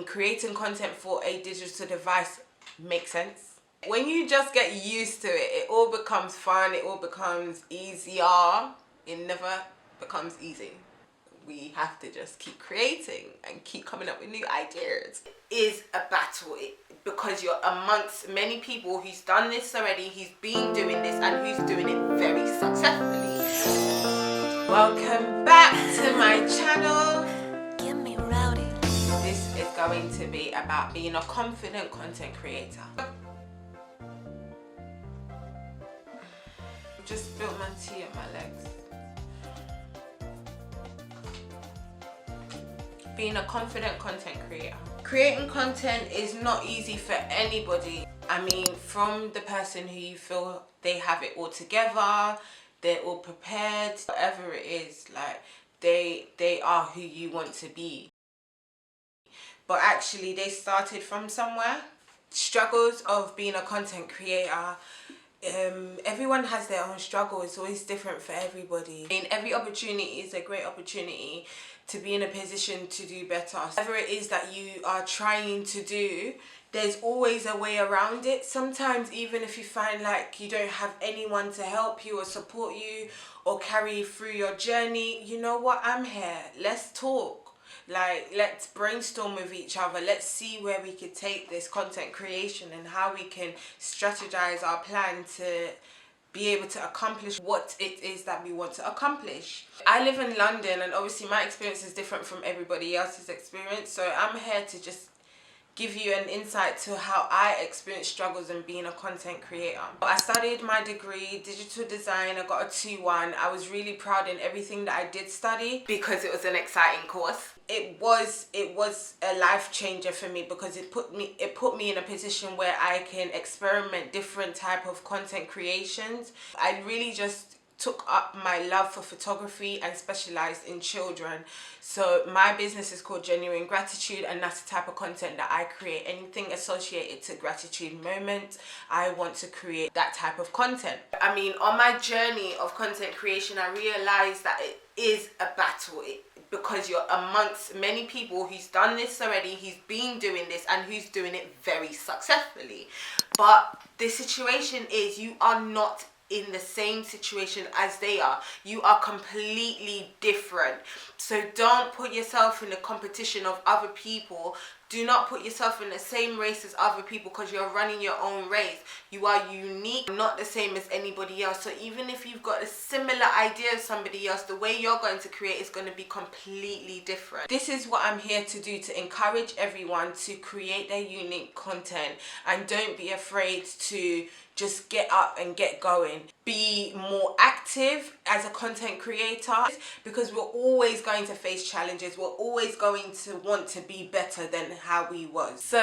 Creating content for a digital device makes sense. When you just get used to it, it all becomes fun, it all becomes easier. It never becomes easy. We have to just keep creating and keep coming up with new ideas. It is a battle because you're amongst many people who's done this already, who's been doing this and who's doing it very successfully. Welcome back to my channel. This is going to be about being a confident content creator. Just spilled my tea on my legs. Being a confident content creator. Creating content is not easy for anybody. I mean, from the person who you feel they have it all together, they're all prepared, whatever it is, like they are who you want to be. But actually they started from somewhere. Struggles of being a content creator. Everyone has their own struggle. It's always different for everybody. I mean, every opportunity is a great opportunity to be in a position to do better. Whatever it is that you are trying to do, there's always a way around it. Sometimes even if you find like you don't have anyone to help you or support you or carry you through your journey, you know what, I'm here. Let's talk. Like, let's brainstorm with each other. Let's see where we could take this content creation and how we can strategize our plan to be able to accomplish what it is that we want to accomplish. I live in London and obviously my experience is different from everybody else's experience. So I'm here to just give you an insight to how I experienced struggles in being a content creator. I studied my degree, digital design. I got a 2-1. I was really proud in everything that I did study because it was an exciting course. It was a life changer for me because it put me in a position where I can experiment different type of content creations. I really just took up my love for photography and specialized in children. So my business is called Genuine Gratitude, and that's the type of content that I create. Anything associated to gratitude moment, I want to create that type of content. I mean, on my journey of content creation, I realized that it is a battle because you're amongst many people who's done this already, who's been doing this and who's doing it very successfully. But the situation is you are not in the same situation as they are. You are completely different. So don't put yourself in the competition of other people. Do not put yourself in the same race as other people because you're running your own race. You are unique, not the same as anybody else. So even if you've got a similar idea of somebody else, the way you're going to create is going to be completely different. This is what I'm here to do, to encourage everyone to create their unique content, and don't be afraid to just get up and get going. Be more active as a content creator because we're always going to face challenges. We're always going to want to be better than how we was. So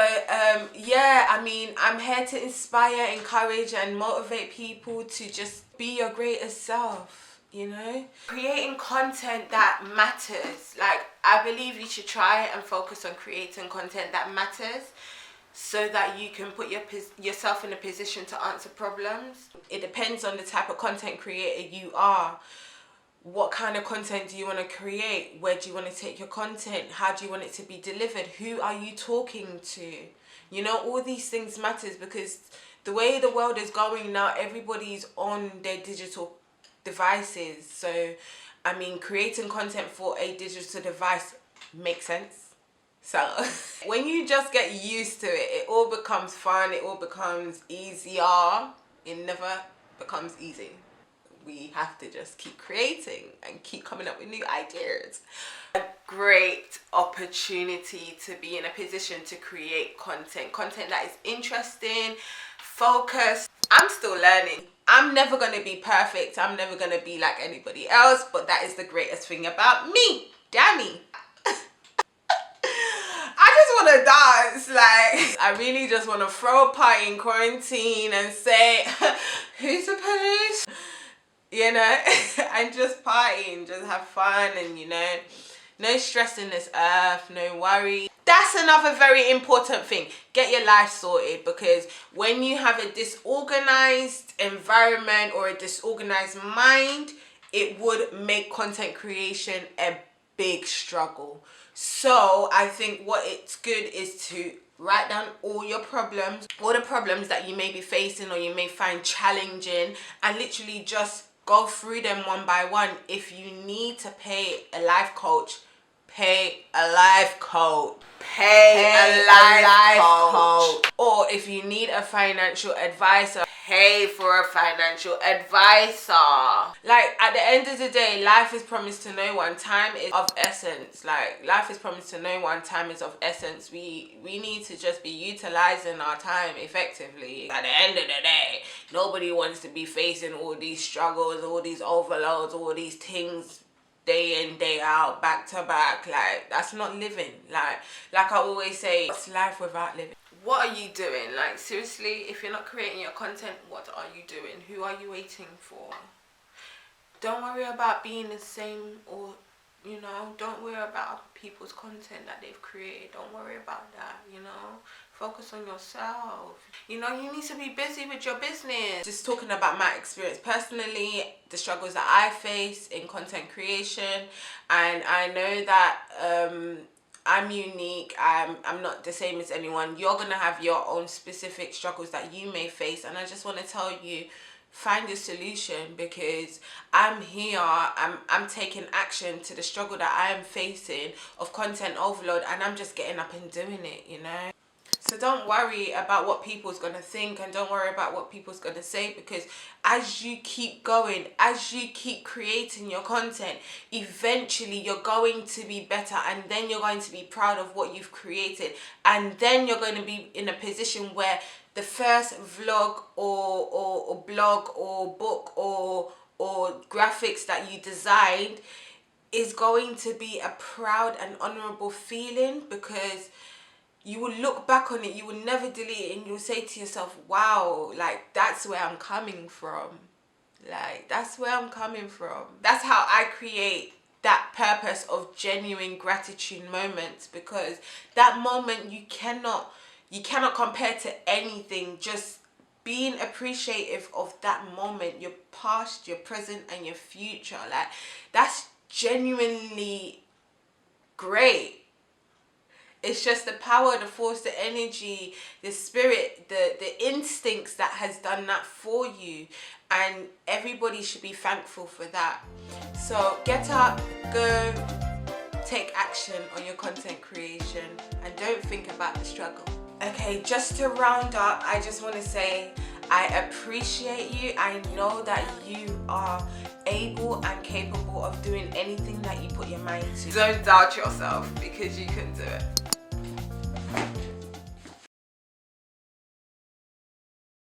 yeah, I mean, I'm here to inspire, encourage and motivate people to just be your greatest self, you know? Creating content that matters. Like, I believe you should try and focus on creating content that matters, so that you can put yourself in a position to answer problems. It depends on the type of content creator you are. What kind of content do you want to create? Where do you want to take your content? How do you want it to be delivered? Who are you talking to? You know, all these things matters because the way the world is going now, everybody's on their digital devices. So, I mean, creating content for a digital device makes sense. So when you just get used to it, it all becomes fun, it all becomes easier. It never becomes easy. We have to just keep creating and keep coming up with new ideas. A great opportunity to be in a position to create content that is interesting, focused. I'm still learning. I'm never going to be perfect. I'm never going to be like anybody else, but that is the greatest thing about me, Danny. I want to dance. Like, I really just want to throw a party in quarantine and say, who's the police? You know, and just party and just have fun and, you know, no stress in this earth, no worry. That's another very important thing. Get your life sorted, because when you have a disorganized environment or a disorganized mind, it would make content creation a big struggle. So I think what it's good is to write down all your problems, all the problems that you may be facing or you may find challenging, and literally just go through them one by one. If you need to pay a life coach, pay a life coach. Pay a life coach. Or if you need a financial advisor, pay for a financial advisor. Like, at the end of the day, life is promised to no one. Time is of essence. Like, life is promised to no one. Time is of essence. We need to just be utilizing our time effectively. At the end of the day, nobody wants to be facing all these struggles, all these overloads, all these things day in, day out, back to back. Like, that's not living. Like I always say, it's life without living. What are you doing? Like, seriously, if you're not creating your content, what are you doing? Who are you waiting for? Don't worry about being the same, or, you know, don't worry about people's content that they've created. Don't worry about that, you know. Focus on yourself. You know, you need to be busy with your business. Just talking about my experience personally, the struggles that I face in content creation, and I know that I'm unique. I'm not the same as anyone. You're gonna have your own specific struggles that you may face, and I just want to tell you, find a solution, because I'm here. I'm taking action to the struggle that I am facing of content overload, and I'm just getting up and doing it, you know. So don't worry about what people's gonna think, and don't worry about what people's gonna say, because as you keep going, as you keep creating your content, eventually you're going to be better, and then you're going to be proud of what you've created, and then you're going to be in a position where the first vlog or blog or book or graphics that you designed is going to be a proud and honorable feeling, because you will look back on it, you will never delete it, and you'll say to yourself, wow, like, that's where I'm coming from. Like, that's where I'm coming from. That's how I create that purpose of genuine gratitude moments, because that moment you cannot compare to anything. Just being appreciative of that moment, your past, your present, and your future. Like, that's genuinely great. It's just the power, the force, the energy, the spirit, the instincts that has done that for you. And everybody should be thankful for that. So get up, go, take action on your content creation, and don't think about the struggle. Okay, just to round up, I just want to say I appreciate you. I know that you are able and capable of doing anything that you put your mind to. Don't doubt yourself, because you can do it.